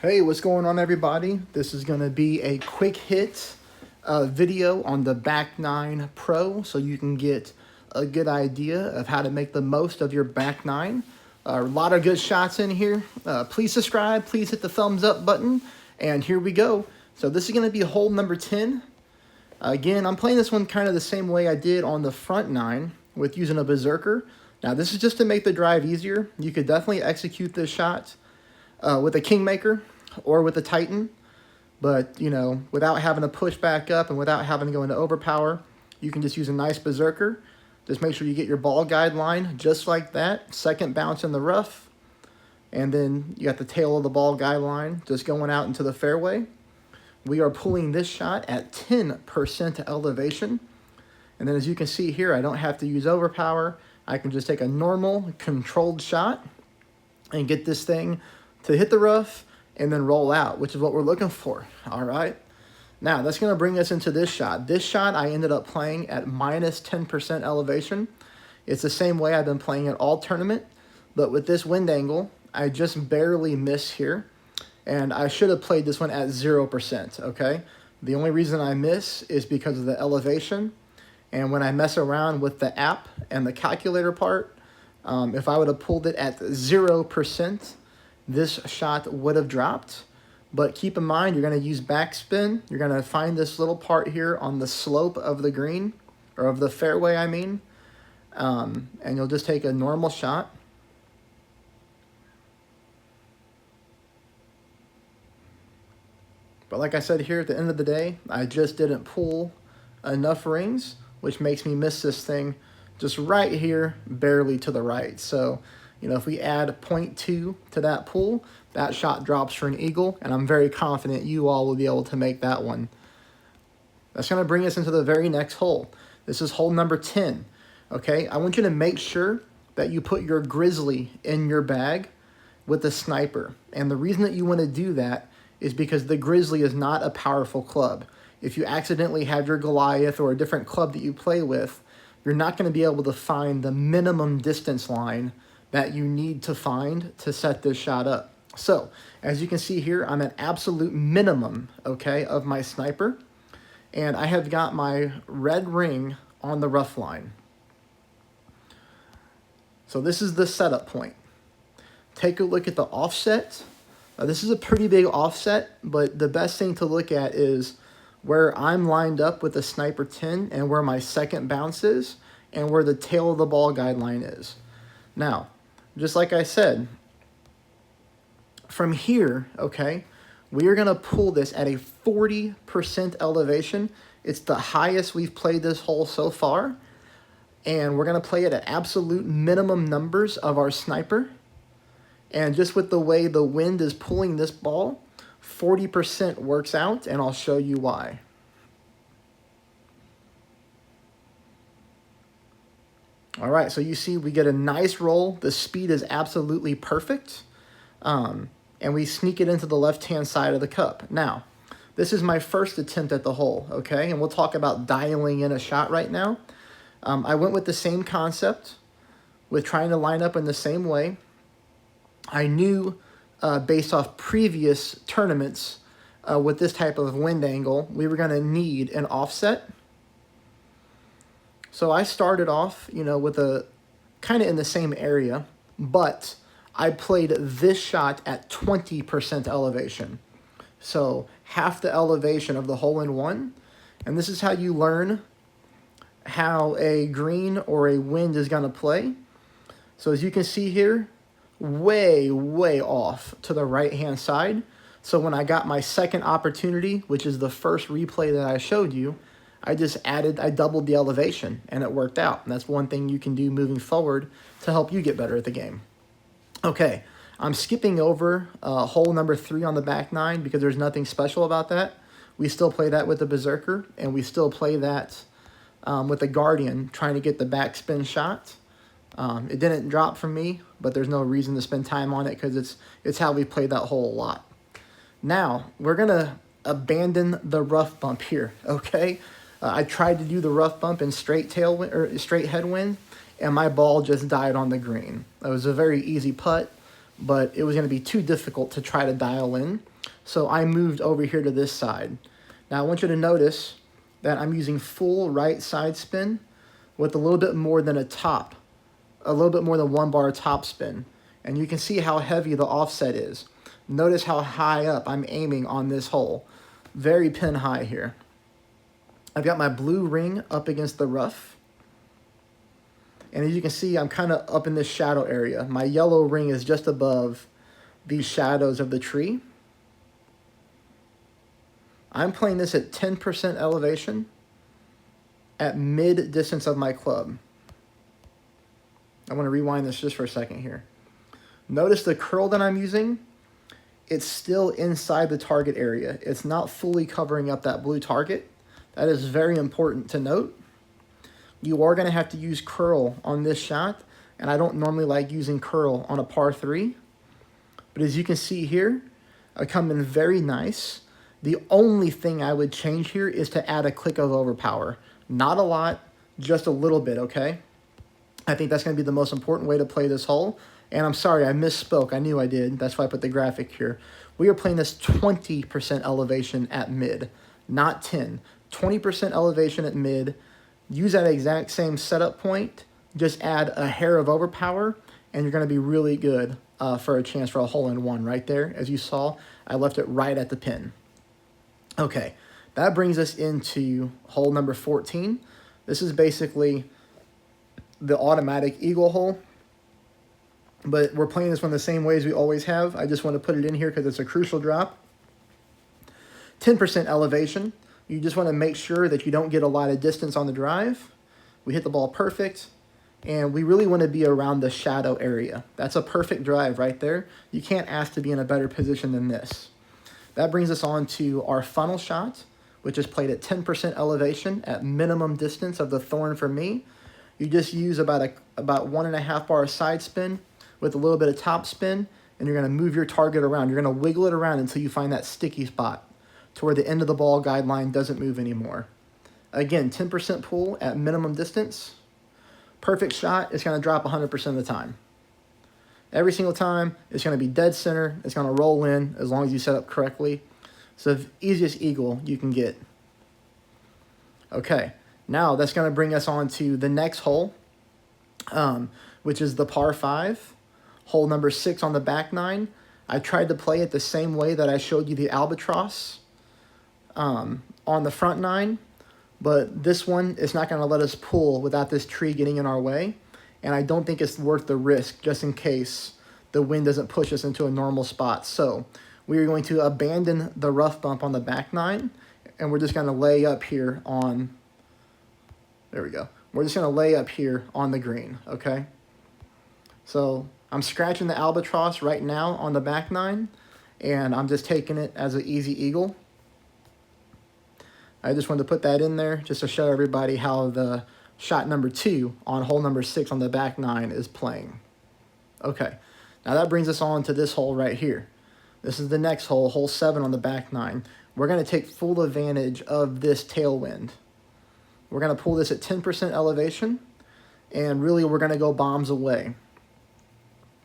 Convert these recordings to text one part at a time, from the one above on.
Hey, what's going on, everybody? This is going to be a quick hit video on the Back 9 Pro so you can get a good idea of how to make the most of your Back 9. A lot of good shots in here. Please subscribe, please hit the thumbs up button, and here we go. So this is going to be hole number 10. Again, I'm playing this one kind of the same way I did on the front 9 with using a Berserker. Now this is just to make the drive easier. You could definitely execute this shot with a Kingmaker or with a Titan, but you know, without having to push back up and without having to go into overpower, you can just use a nice Berserker. Just make sure you get your ball guide line just like that, second bounce in the rough, and then you got the tail of the ball guide line just going out into the fairway. We are pulling this shot at 10% elevation, and then as you can see here, I don't have to use overpower. I can just take a normal controlled shot and get this thing to hit the rough and then roll out, which is what we're looking for. All right. Now that's going to bring us into this shot. This shot I ended up playing at minus 10% elevation. It's the same way I've been playing it all tournament, but with this wind angle, I just barely miss here, and I should have played this one at 0%, okay? The only reason I miss is because of the elevation, and when I mess around with the app and the calculator part, if I would have pulled it at 0%, this shot would have dropped. But keep in mind, you're going to use backspin. You're going to find this little part here on the slope of the green, or of the fairway, I mean. And you'll just take a normal shot. But like I said here, at the end of the day, I just didn't pull enough rings, which makes me miss this thing just right here, barely to the right. So, you know, if we add 0.2 to that pull, that shot drops for an eagle, and I'm very confident you all will be able to make that one. That's going to bring us into the very next hole. This is hole number 10, okay? I want you to make sure that you put your Grizzly in your bag with the sniper. And the reason that you want to do that is because the Grizzly is not a powerful club. If you accidentally have your Goliath or a different club that you play with, you're not going to be able to find the minimum distance line that you need to find to set this shot up. So, as you can see here, I'm at absolute minimum, okay, of my sniper, and I have got my red ring on the rough line. So this is the setup point. Take a look at the offset. This is a pretty big offset, but the best thing to look at is where I'm lined up with the sniper 10 and where my second bounce is and where the tail of the ball guideline is. Now, just like I said, from here, okay, we are going to pull this at a 40% elevation. It's the highest we've played this hole so far, and we're going to play it at absolute minimum numbers of our sniper. And just with the way the wind is pulling this ball, 40% works out, and I'll show you why. All right, so you see we get a nice roll. The speed is absolutely perfect. And we sneak it into the left-hand side of the cup. Now, this is my first attempt at the hole, okay? And we'll talk about dialing in a shot right now. I went with the same concept, with trying to line up in the same way. I knew, based off previous tournaments, with this type of wind angle, we were going to need an offset. So I started off, you know, with a kind of in the same area, but I played this shot at 20% elevation. So half the elevation of the hole-in-one. And this is how you learn how a green or a wind is going to play. So as you can see here, way, way off to the right-hand side. So when I got my second opportunity, which is the first replay that I showed you, I doubled the elevation, and it worked out. And that's one thing you can do moving forward to help you get better at the game. Okay, I'm skipping over hole number 3 on the back 9 because there's nothing special about that. We still play that with the Berserker, and we still play that with the Guardian, trying to get the backspin shot. It didn't drop from me, but there's no reason to spend time on it because it's how we play that hole a lot. Now, we're going to abandon the rough bump here, okay? I tried to do the rough bump in straight tailwind or straight headwind, and my ball just died on the green. It was a very easy putt, but it was going to be too difficult to try to dial in. So I moved over here to this side. Now I want you to notice that I'm using full right side spin with a little bit more than a little bit more than 1 bar top spin. And you can see how heavy the offset is. Notice how high up I'm aiming on this hole. Very pin high here. I've got my blue ring up against the rough. And as you can see, I'm kind of up in this shadow area. My yellow ring is just above these shadows of the tree. I'm playing this at 10% elevation at mid distance of my club. I want to rewind this just for a second here. Notice the curl that I'm using. It's still inside the target area. It's not fully covering up that blue target. That is very important to note. You are going to have to use curl on this shot, and I don't normally like using curl on a par 3. But as you can see here, I come in very nice. The only thing I would change here is to add a click of overpower. Not a lot, just a little bit, okay? I think that's going to be the most important way to play this hole. And I'm sorry, I misspoke. I knew I did. That's why I put the graphic here. We are playing this 20% elevation at mid, not 10. 20% elevation at mid. Use that exact same setup point. Just add a hair of overpower, and you're going to be really good for a chance for a hole-in-one right there. As you saw, I left it right at the pin. Okay, that brings us into hole number 14. This is basically the automatic eagle hole, but we're playing this one the same way as we always have. I just want to put it in here because it's a crucial drop. 10% elevation. You just want to make sure that you don't get a lot of distance on the drive. We hit the ball perfect, and we really want to be around the shadow area. That's a perfect drive right there. You can't ask to be in a better position than this. That brings us on to our funnel shot, which is played at 10% elevation at minimum distance of the thorn for me. You just use about 1.5 bar side spin with a little bit of top spin, and you're going to move your target around. You're going to wiggle it around until you find that sticky spot to where the end of the ball guideline doesn't move anymore. Again, 10% pull at minimum distance. Perfect shot. It's going to drop 100% of the time. Every single time, it's going to be dead center. It's going to roll in as long as you set up correctly. So the easiest eagle you can get. Okay, now that's going to bring us on to the next hole, which is the par 5. Hole number 6 on the back 9. I tried to play it the same way that I showed you the albatross on the front 9. But this one is not going to let us pull without this tree getting in our way. And I don't think it's worth the risk just in case the wind doesn't push us into a normal spot. So we are going to abandon the rough bump on the back 9, and we're just going to lay up here on, there we go. We're just going to lay up here on the green, okay? So I'm scratching the albatross right now on the back 9, and I'm just taking it as an easy eagle. I just wanted to put that in there just to show everybody how the shot number 2 on hole number 6 on the back 9 is playing. Okay, now that brings us on to this hole right here. This is the next hole, hole 7 on the back 9. We're going to take full advantage of this tailwind. We're going to pull this at 10% elevation, and really we're going to go bombs away.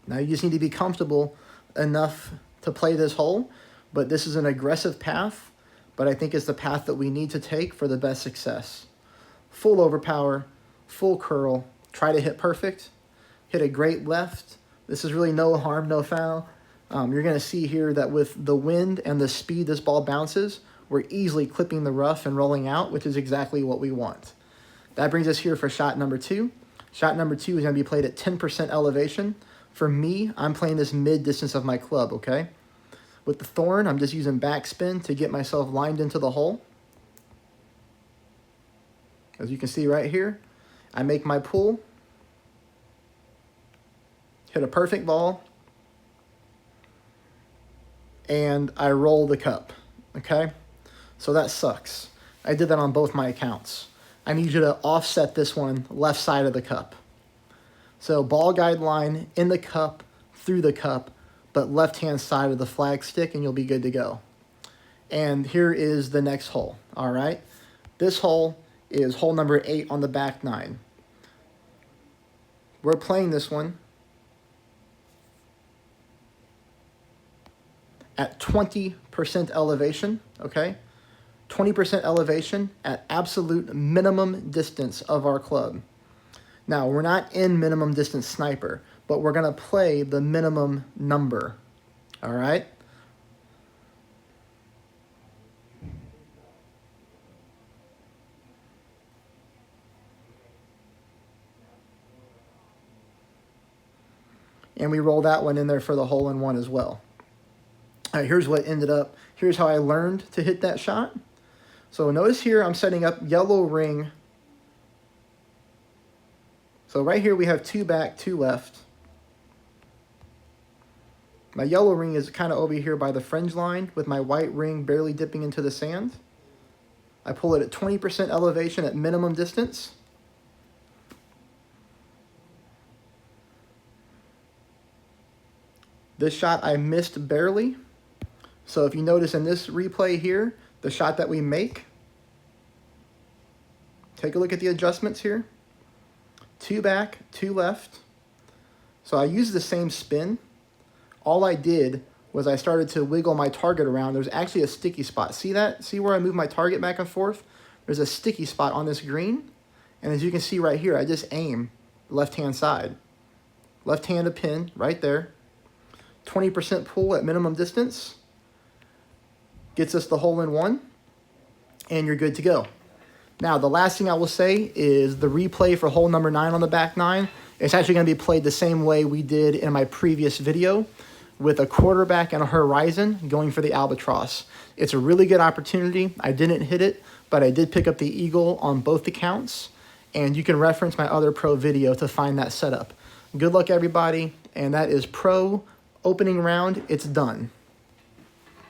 Now you just need to be comfortable enough to play this hole, but this is an aggressive path, but I think it's the path that we need to take for the best success. Full overpower, full curl, try to hit perfect, hit a great left. This is really no harm, no foul. You're going to see here that with the wind and the speed this ball bounces, we're easily clipping the rough and rolling out, which is exactly what we want. That brings us here for shot number 2. Shot number 2 is going to be played at 10% elevation. For me, I'm playing this mid-distance of my club, okay? With the thorn, I'm just using backspin to get myself lined into the hole. As you can see right here, I make my pull, hit a perfect ball, and I roll the cup, okay? So that sucks. I did that on both my accounts. I need you to offset this one left side of the cup. So ball guide line in the cup, through the cup, but left-hand side of the flag stick, and you'll be good to go. And here is the next hole, all right? This hole is hole number 8 on the back 9. We're playing this one at 20% elevation, okay? 20% elevation at absolute minimum distance of our club. Now, we're not in minimum distance sniper, but we're gonna play the minimum number, all right? And we roll that one in there for the hole-in-one as well. All right, here's what ended up. Here's how I learned to hit that shot. So notice here I'm setting up yellow ring. So right here we have 2 back, 2 left. My yellow ring is kind of over here by the fringe line with my white ring barely dipping into the sand. I pull it at 20% elevation at minimum distance. This shot I missed barely. So if you notice in this replay here, the shot that we make, take a look at the adjustments here. 2 back, 2 left. So I used the same spin. All I did was I started to wiggle my target around. There's actually a sticky spot. See that? See where I move my target back and forth? There's a sticky spot on this green. And as you can see right here, I just aim left-hand side. Left-handed pin right there. 20% pull at minimum distance. Gets us the hole-in-one. And you're good to go. Now, the last thing I will say is the replay for hole number 9 on the back 9. It's actually going to be played the same way we did in my previous video, with a quarterback and a horizon going for the albatross. It's a really good opportunity. I didn't hit it, but I did pick up the eagle on both accounts, and you can reference my other pro video to find that setup. Good luck, everybody, and that is pro opening round. It's done.